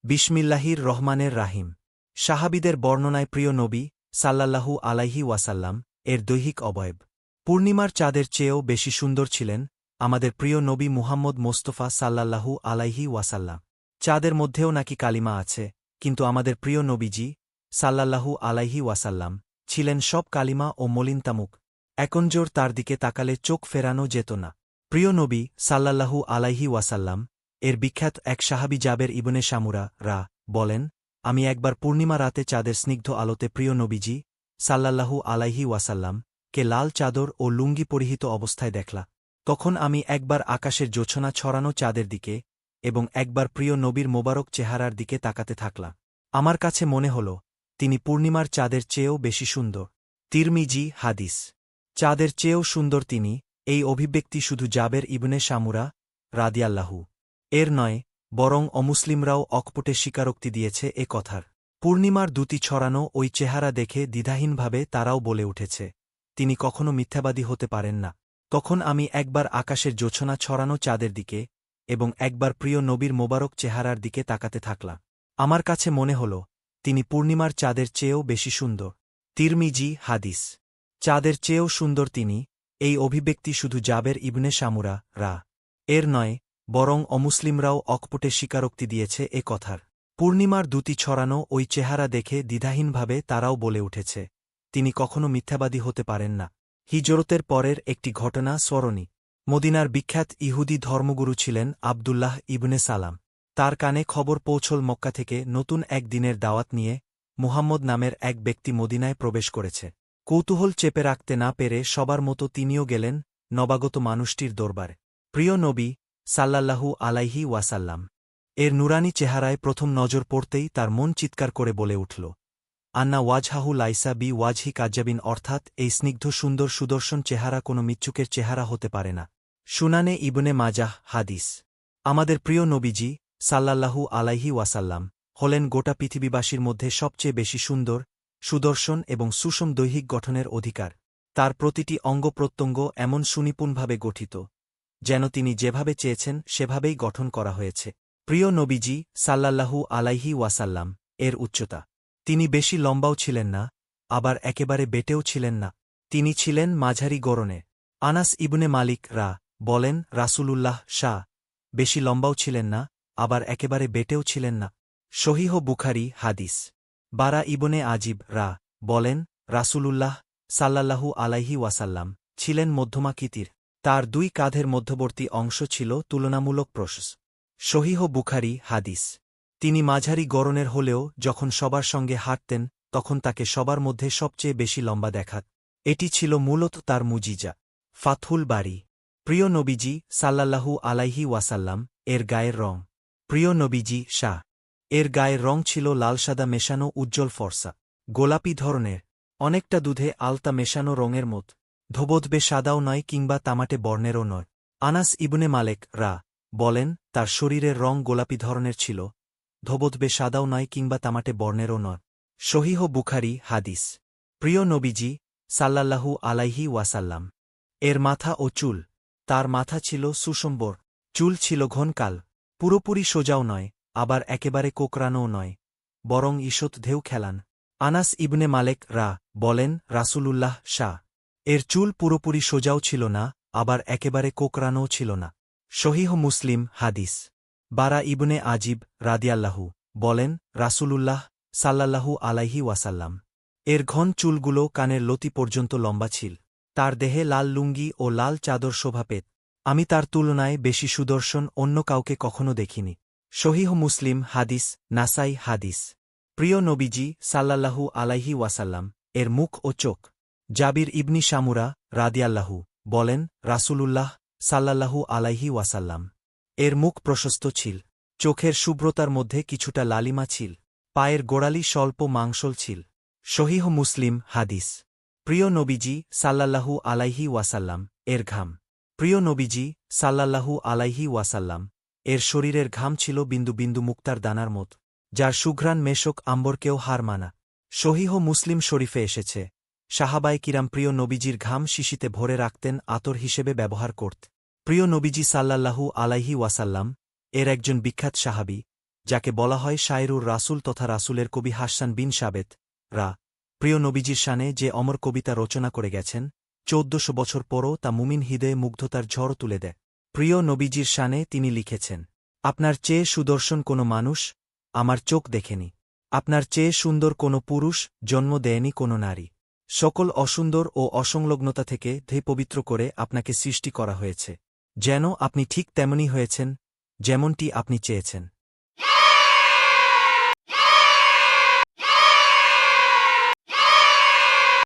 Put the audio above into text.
বিসমিল্লাহির রহমানের রাহিম। সাহাবীদের বর্ণনায় প্রিয় নবী সাল্লাল্লাহু আলাইহি ওয়াসাল্লাম এর দৈহিক অবয়ব পূর্ণিমার চাঁদের চেয়েও বেশি সুন্দর ছিলেন আমাদের প্রিয় নবী মুহাম্মদ মোস্তফা সাল্লাল্লাহু আলাইহি ওয়াসাল্লাম। চাঁদের মধ্যেও নাকি কালিমা আছে, কিন্তু আমাদের প্রিয় নবীজি সাল্লাল্লাহু আলাইহি ওয়াসাল্লাম ছিলেন সব কালিমা ও মলিনতামুক। একনজোর তার দিকে তাকালে চোখ ফেরানো যেত না। প্রিয় নবী সাল্লাল্লাহু আলাইহি ওয়াসাল্লাম এর বিখ্যাত এক সাহাবী জাবের ইবনে সামুরা বলেন, আমি একবার পূর্ণিমা রাতে চাঁদের স্নিগ্ধ আলোতে প্রিয় নবীজি সাল্লাল্লাহু আলাইহি ওয়াসাল্লাম কে লাল চাদর ও লুঙ্গি পরিহিত অবস্থায় দেখলা। তখন আমি একবার আকাশের জোছনা ছড়ানো চাঁদের দিকে এবং একবার প্রিয় নবীর মোবারক চেহারার দিকে তাকাতে থাকলাম। আমার কাছে মনে হল তিনি পূর্ণিমার চাঁদের চেয়েও বেশি সুন্দর। তিরমিজি হাদিস। চাঁদের চেয়েও সুন্দর তিনি, এই অভিব্যক্তি শুধু জাবের ইবনে সামুরা রাদিয়াল্লাহু এর নয়, বরং অমুসলিমরাও অকপটে স্বীকারোক্তি দিয়েছে এ কথার। পূর্ণিমার দুটি ছড়ানো ওই চেহারা দেখে দ্বিধাহীনভাবে তারাও বলে উঠেছে, তিনি কখনো মিথ্যাবাদী হতে পারেন না। তখন আমি একবার আকাশের জোছনা ছড়ানো চাঁদের দিকে এবং একবার প্রিয় নবীর মোবারক চেহারার দিকে তাকাতে থাকলাম। আমার কাছে মনে হল তিনি পূর্ণিমার চাঁদের চেয়েও বেশি সুন্দর। তিরমিজি হাদিস। চাঁদের চেয়েও সুন্দর তিনি, এই অভিব্যক্তি শুধু জাবের ইবনে সামুরা এর নয়, বরং অমুসলিমরাও অকপটে স্বীকারোক্তি দিয়েছে এ কথার। পূর্ণিমার দুটি ছড়ানো ওই চেহারা দেখে দ্বিধাহীনভাবে তারাও বলে উঠেছে, তিনি কখনো মিথ্যাবাদী হতে পারেন না। হিজরতের পরের একটি ঘটনা স্মরণী। মদিনার বিখ্যাত ইহুদি ধর্মগুরু ছিলেন আবদুল্লাহ ইবনে সালাম। তার কানে খবর পৌঁছল মক্কা থেকে নতুন এক দিনের দাওয়াত নিয়ে মুহাম্মদ নামের এক ব্যক্তি মদিনায় প্রবেশ করেছে। কৌতূহল চেপে রাখতে না পেরে সবার মতো তিনিও গেলেন নবাগত মানুষটির দরবারে। প্রিয় নবী সাল্লাল্লাহু আলাইহি ওয়াসাল্লাম এর নুরানি চেহারায় প্রথম নজর পড়তেই তার মন চিৎকার করে বলে উঠল, আন্না ওয়াজহাহু লাইসা বি ওয়াজহি কাজ্জাবিন, অর্থাৎ এই স্নিগ্ধ সুন্দর সুদর্শন চেহারা কোনো মিচ্ছুকের চেহারা হতে পারে না। সুনানে ইবনে মাজাহ হাদিস। আমাদের প্রিয় নবীজি সাল্লাল্লাহু আলাইহি ওয়াসাল্লাম হলেন গোটা পৃথিবীবাসীর মধ্যে সবচেয়ে বেশি সুন্দর, সুদর্শন এবং সুষম দৈহিক গঠনের অধিকার। তার প্রতিটি অঙ্গপ্রত্যঙ্গ এমন সুনিপুণভাবে গঠিত যেন তিনি যেভাবে চেয়েছেন সেভাবেই গঠন করা হয়েছে। প্রিয় নবীজি সাল্লাল্লাহু আলাইহি ওয়াসাল্লাম এর উচ্চতা। তিনি বেশি লম্বাও ছিলেন না, আবার একেবারে বেটেও ছিলেন না। তিনি ছিলেন মাঝারি গড়নে। আনাস ইবনে মালিক বলেন, রাসূলুল্লাহ বেশি লম্বাও ছিলেন না, আবার একেবারে বেটেও ছিলেন না। সহিহ বুখারী হাদিস। বারা ইবনে আজিব বলেন, রাসূলুল্লাহ সাল্লাল্লাহু আলাইহি ওয়াসাল্লাম ছিলেন মধ্যমাকৃতির। তার দুই কাঁধের মধ্যবর্তী অংশ ছিল তুলনামূলক প্রশস্ত। সহিহ বুখারী হাদিস। তিনি মাঝারি গড়নের হলেও যখন সবার সঙ্গে হাঁটতেন তখন তাকে সবার মধ্যে সবচেয়ে বেশি লম্বা দেখাত। এটি ছিল মূলত তার মুজিজা। ফাথুল বারী। প্রিয় নবীজি সাল্লাল্লাহু আলাইহি ওয়াসাল্লাম এর গায়ের রং। প্রিয় নবীজি এর গায়ের রং ছিল লালসাদা মেশানো উজ্জ্বল ফর্সা, গোলাপি ধরনের, অনেকটা দুধে আলতা মেশানো রঙের মত। ধোবধবে সাদাও নয় কিংবা তামাটে বর্ণেরও নয়। আনাস ইবনে মালেক বলেন, তার শরীরের রং গোলাপি ধরনের ছিল, ধোবধবে সাদাও নয় কিংবা তামাটে বর্ণেরও নয়। সহিহ বুখারী হাদিস। প্রিয় নবীজি সাল্লাল্লাহু আলাইহি ওয়াসাল্লাম এর মাথা ও চুল। তার মাথা ছিল সুষম্বর, চুল ছিল ঘনকাল, পুরোপুরি সোজাও নয়, আবার একেবারে কোকড়ানোও নয়, বরং ঈষৎ ঢেউ খেলান। আনাস ইবনে মালেক বলেন, রাসূলুল্লাহ এর চুল পুরোপুরি সোজাও ছিল না, আবার একেবারে কোকড়ানোও ছিল না। সহিহ মুসলিম হাদিস। বারা ইবনে আজিব রাদিয়াল্লাহু বলেন, রাসূলুল্লাহ সাল্লাল্লাহু আলাইহি ওয়াসাল্লাম এর ঘন চুলগুলো কানের লতি পর্যন্ত লম্বা ছিল। তার দেহে লাল লুঙ্গি ও লাল চাদর শোভা পেত। আমি তার তুলনায় বেশি সুদর্শন অন্য কাউকে কখনো দেখিনি। সহিহ মুসলিম হাদিস। নাসাই হাদিস। প্রিয় নবীজি সাল্লাল্লাহু আলাইহি ওয়াসাল্লাম এর মুখ ও চোখ। জাবির ইবনি সামুরা রাদিয়াল্লাহু বলেন, রাসূলুল্লাহ সাল্লাল্লাহু আলাইহি ওয়াসাল্লাম এর মুখ প্রশস্ত ছিল, চোখের শুভ্রতার মধ্যে কিছুটা লালিমা ছিল, পায়ের গোড়ালি স্বল্প মাংসল ছিল। সহিহ মুসলিম হাদিস। প্রিয় নবীজি সাল্লাল্লাহু আলাইহি ওয়াসাল্লাম এর ঘাম। প্রিয় নবীজি সাল্লাল্লাহু আলাইহি ওয়াসাল্লাম এর শরীরের ঘাম ছিল বিন্দু বিন্দু মুক্তার দানার মত, যার সুঘ্রাণ মেশক আম্বরকেও হার মানা। সহিহ মুসলিম শরীফে এসেছে, সাহাবায়ে কিরাম প্রিয় নবীজির ঘাম শিশিতে ভরে রাখতেন, আতর হিসেবে ব্যবহার করত। প্রিয় নবীজি সাল্লাল্লাহু আলাইহি ওয়াসাল্লাম এর একজন বিখ্যাত সাহাবী যাকে বলা হয় শায়রুর রাসূল তথা রাসূলের কবি হাসান বিন সাবেত প্রিয় নবীজির শানে যে অমর কবিতা রচনা করে গেছেন 1400 বছর পরও তা মুমিন হৃদয়ে মুগ্ধতার ঝড় তুলে দেয়। প্রিয় নবীজির শানে তিনি লিখেছেন, আপনার চেয়ে সুদর্শন কোনো মানুষ আমার চোখ দেখেনি, আপনার চেয়ে সুন্দর কোনো পুরুষ জন্ম দেয়নি কোনো নারী। সকল অসুন্দর ও অসংলগ্নতা থেকে পবিত্র করে আপনাকে সৃষ্টি করা হয়েছে, যেন আপনি ঠিক তেমনই হয়েছেন যেমনটি আপনি চেয়েছেন।